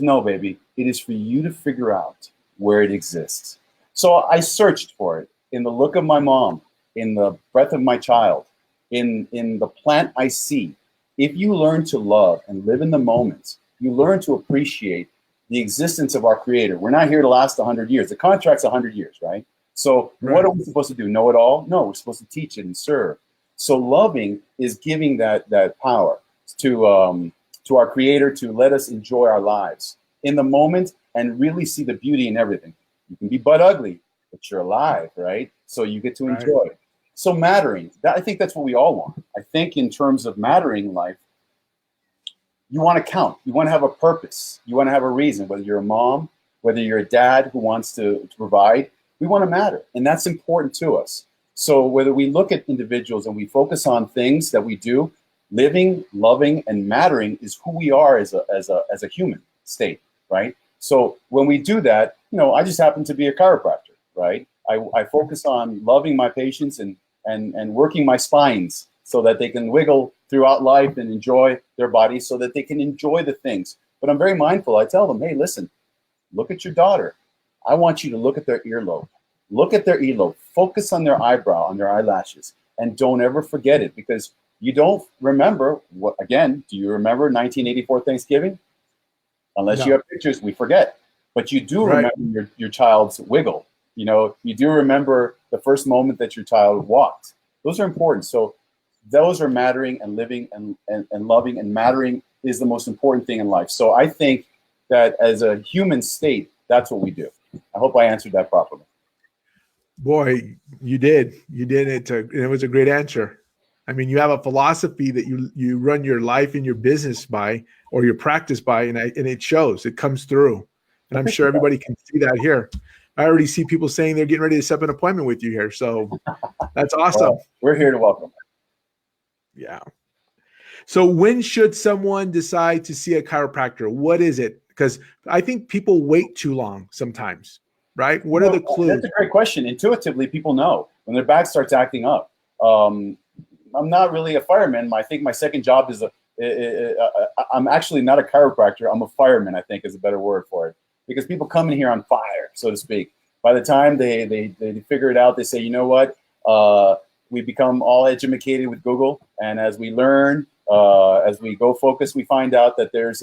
Speaker 2: no, baby, it is for you to figure out where it exists. So I searched for it in the look of my mom, in the breath of my child, in the plant I see. If you learn to love and live in the moment, you learn to appreciate the existence of our Creator. We're not here to last 100 years. The contract's 100 years, right? So what are we supposed to do? Know it all? No, we're supposed to teach it and serve. So loving is giving that power to our Creator to let us enjoy our lives in the moment and really see the beauty in everything. You can be butt ugly, but you're alive, right? So you get to enjoy. So mattering, I think that's what we all want. I think in terms of mattering in life, you want to count. You want to have a purpose. You want to have a reason, whether you're a mom, whether you're a dad who wants to provide, we want to matter. And that's important to us. So whether we look at individuals and we focus on things that we do, living, loving, and mattering is who we are as a human state, right? So when we do that, you know, I just happen to be a chiropractor, right? I focus on loving my patients and working my spines so that they can wiggle throughout life and enjoy their bodies so that they can enjoy the things. But I'm very mindful. I tell them, hey, listen, look at your daughter. I want you to look at their earlobe. Look at their earlobe. Focus on their eyebrow, on their eyelashes, and don't ever forget it because you don't remember what. Again, do you remember 1984 Thanksgiving? Unless you have pictures, we forget. But you do remember your child's wiggle. You know, you do remember the first moment that your child walked. Those are important. So those are mattering, and living and loving and mattering is the most important thing in life. So I think that as a human state, that's what we do. I hope I answered that properly.
Speaker 1: Boy, you did. You did. It was a great answer. I mean, you have a philosophy that you run your life and your business by, or your practice by, and it shows. It comes through, and I'm sure everybody can see that here. I already see people saying they're getting ready to set up an appointment with you here, so that's awesome.
Speaker 2: Well, we're here to welcome.
Speaker 1: Yeah. So when should someone decide to see a chiropractor? What is it? Because I think people wait too long sometimes, right? What are the clues?
Speaker 2: That's a great question. Intuitively, people know when their back starts acting up. I'm not really a fireman. I think my second job is I'm actually not a chiropractor. I'm a fireman, I think is a better word for it. Because people come in here on fire, so to speak. By the time they figure it out, they say, you know what? We become all educated with Google. And as we learn, as we go focus, we find out that there's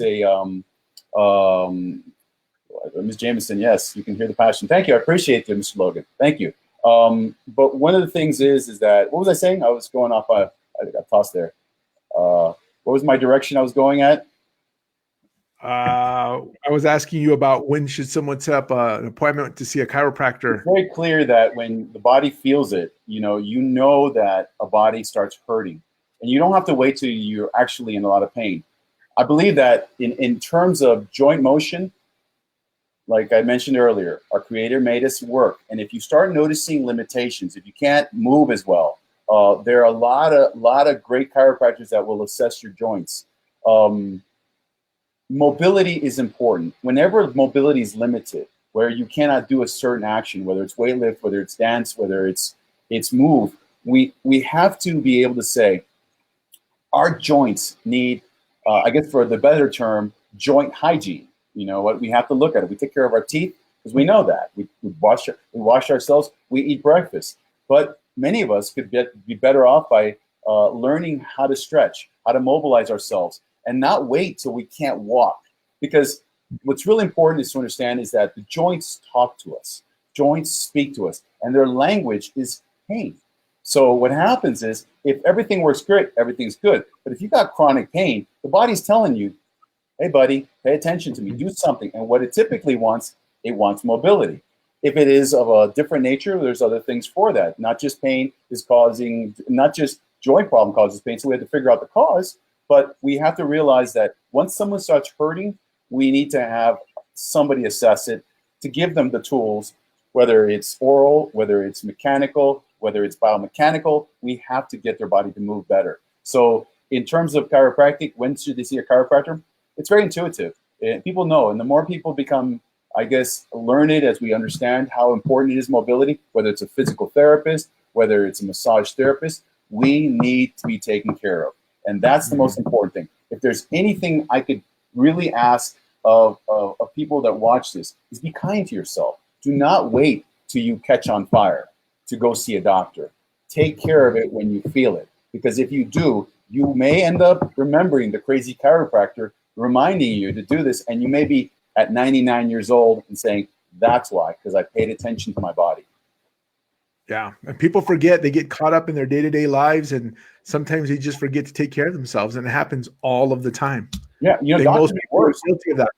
Speaker 2: Ms. Jameson, yes, you can hear the passion. Thank you. I appreciate you, Mr. Logan. Thank you. But one of the things is that, what was I saying? I was going off, I got tossed there. What was my direction I was going at?
Speaker 1: I was asking you about when should someone set up an appointment to see a chiropractor.
Speaker 2: It's very clear that when the body feels it, you know that a body starts hurting. And you don't have to wait till you're actually in a lot of pain. I believe that in terms of joint motion, like I mentioned earlier, our creator made us work. And if you start noticing limitations, if you can't move as well, there are a lot of great chiropractors that will assess your joints. Mobility is important. Whenever mobility is limited, where you cannot do a certain action, whether it's weightlift, whether it's dance, whether it's move, we have to be able to say our joints need, I guess for the better term, joint hygiene. You know what? We have to look at it. We take care of our teeth because we know that we wash ourselves. We eat breakfast, but many of us could be better off by learning how to stretch, how to mobilize ourselves, and not wait till we can't walk. Because what's really important is to understand is that the joints talk to us, joints speak to us, and their language is pain. So what happens is, if everything works great, everything's good. But if you got chronic pain, the body's telling you, hey, buddy, pay attention to me, do something. And what it typically wants, it wants mobility. If it is of a different nature, there's other things for that. Not just pain is causing, not just joint problem causes pain, so we have to figure out the cause. But we have to realize that once someone starts hurting, we need to have somebody assess it to give them the tools, whether it's oral, whether it's mechanical, whether it's biomechanical. We have to get their body to move better. So in terms of chiropractic, when should they see a chiropractor? It's very intuitive. People know, and the more people become, I guess, learned as we understand how important it is mobility, whether it's a physical therapist, whether it's a massage therapist, we need to be taken care of. And that's the most important thing. If there's anything I could really ask of people that watch this, is be kind to yourself. Do not wait till you catch on fire to go see a doctor. Take care of it when you feel it. Because if you do, you may end up remembering the crazy chiropractor reminding you to do this, and you may be at 99 years old and saying, that's why, because I paid attention to my body.
Speaker 1: Yeah. And people forget, they get caught up in their day-to-day lives, and sometimes they just forget to take care of themselves, and it happens all of the time.
Speaker 2: Yeah,
Speaker 1: most people are guilty of that.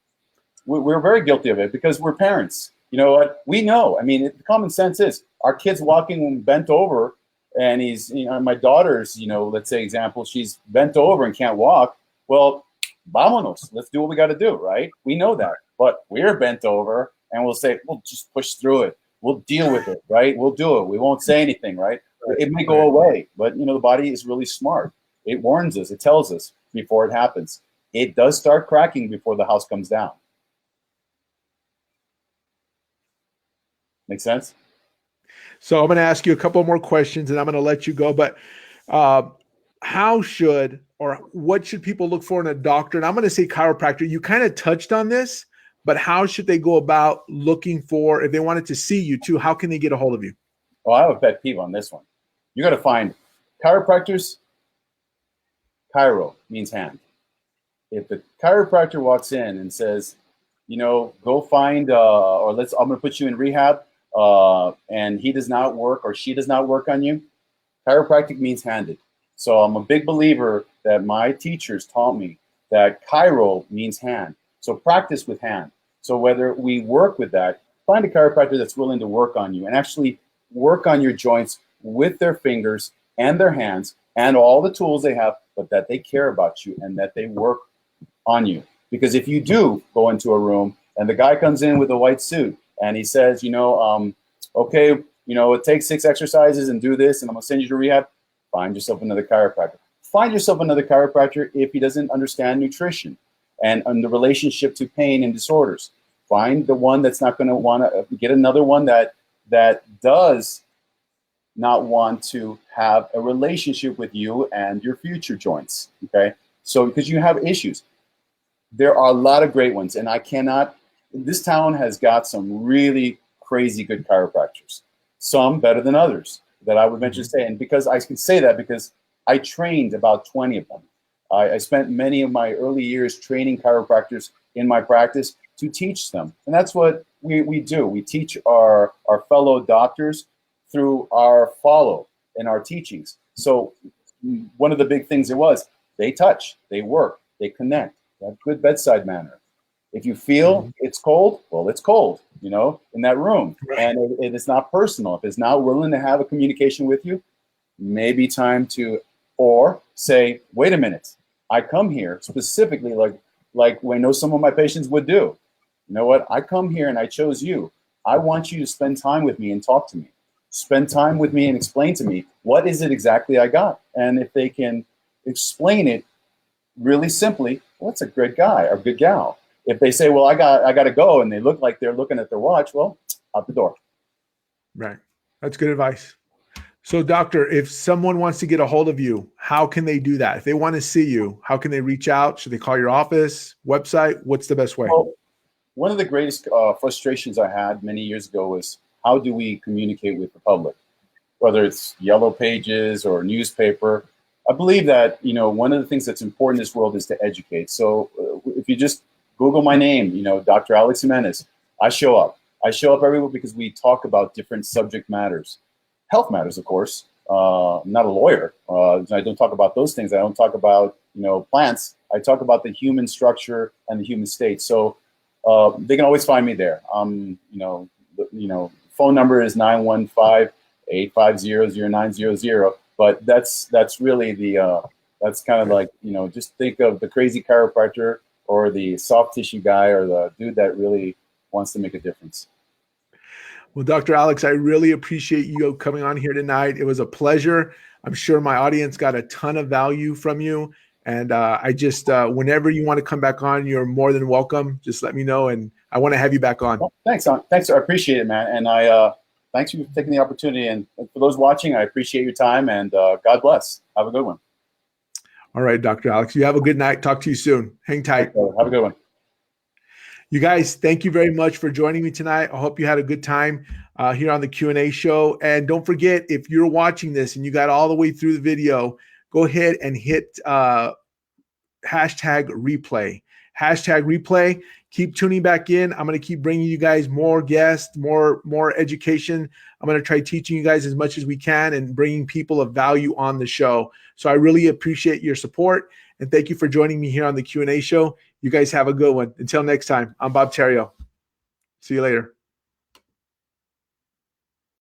Speaker 2: We're very guilty of it because we're parents. You know what? We know. I mean, common sense is our kid's walking bent over, and he's, my daughter's, let's say example, she's bent over and can't walk. Well, vámonos. Let's do what we got to do, right? We know that, but we're bent over, and we'll say, we'll just push through it. We'll deal with it, right? We'll do it. We won't say anything, right? It may go away, but the body is really smart. It warns us. It tells us before it happens. It does start cracking before the house comes down. Make sense?
Speaker 1: So I'm going to ask you a couple more questions, and I'm going to let you go. But how should, or what should people look for in a doctor? And I'm going to say chiropractor. You kind of touched on this, but how should they go about looking for, if they wanted to see you too, how can they get a hold of you?
Speaker 2: Oh, I have a pet peeve on this one. You got to find chiropractors. Chiro means hand. If the chiropractor walks in and says, go find, I'm going to put you in rehab, and he does not work or she does not work on you, chiropractic means handed. So I'm a big believer that my teachers taught me that chiro means hand. So practice with hand. So whether we work with that, find a chiropractor that's willing to work on you and actually work on your joints with their fingers and their hands and all the tools they have, but that they care about you and that they work on you. Because if you do go into a room and the guy comes in with a white suit and he says, okay, it takes 6 exercises and do this and I'm gonna send you to rehab, find yourself another chiropractor. Find yourself another chiropractor if he doesn't understand nutrition and the relationship to pain and disorders. Find the one that's not gonna wanna get another one that does not want to have a relationship with you and your future joints, okay? So, because you have issues. There are a lot of great ones, and this town has got some really crazy good chiropractors, some better than others that I would venture to say. And because I can say that because I trained about 20 of them. I spent many of my early years training chiropractors in my practice to teach them. And that's what we do. We teach our fellow doctors through our follow in our teachings. So one of the big things they touch, they work, they connect, they have good bedside manner. If you feel it's cold, well, it's cold, in that room. Right. And it's not personal. If it's not willing to have a communication with you, maybe time to, or say, wait a minute, I come here specifically like I know some of my patients would do. You know what? I come here and I chose you. I want you to spend time with me and talk to me. Spend time with me and explain to me what is it exactly I got. And if they can explain it really simply, well, that's a good guy or good gal. If they say, well, I got to go, and they look like they're looking at their watch, well, out the door.
Speaker 1: Right. That's good advice. So, doctor, if someone wants to get a hold of you, how can they do that? If they want to see you, how can they reach out? Should they call your office, website? What's the best way?
Speaker 2: Well, one of the greatest frustrations I had many years ago was how do we communicate with the public, whether it's yellow pages or newspaper. I believe that, one of the things that's important in this world is to educate. So if you just Google my name, Dr. Alex Jimenez, I show up. I show up everywhere because we talk about different subject matters. Health matters, of course. I'm not a lawyer. I don't talk about those things. I don't talk about, plants. I talk about the human structure and the human state. So they can always find me there. Phone number is 915-850-0900. But that's really that's kind of like, just think of the crazy chiropractor or the soft tissue guy or the dude that really wants to make a difference.
Speaker 1: Well, Dr. Alex, I really appreciate you coming on here tonight. It was a pleasure. I'm sure my audience got a ton of value from you. And I just, whenever you want to come back on, you're more than welcome. Just let me know. And I want to have you back on.
Speaker 2: Well, thanks. Thanks. I appreciate it, man. And thanks for taking the opportunity. And for those watching, I appreciate your time. And God bless. Have a good one.
Speaker 1: All right, Dr. Alex. You have a good night. Talk to you soon. Hang tight.
Speaker 2: Okay, have a good one.
Speaker 1: You guys, thank you very much for joining me tonight. I hope you had a good time here on the Q&A show. And don't forget, if you're watching this and you got all the way through the video, go ahead and hit hashtag replay. Hashtag replay. Keep tuning back in. I'm going to keep bringing you guys more guests, more education. I'm going to try teaching you guys as much as we can and bringing people of value on the show. So I really appreciate your support. And thank you for joining me here on the Q&A show. You guys have a good one. Until next time, I'm Bob Theriot. See you later.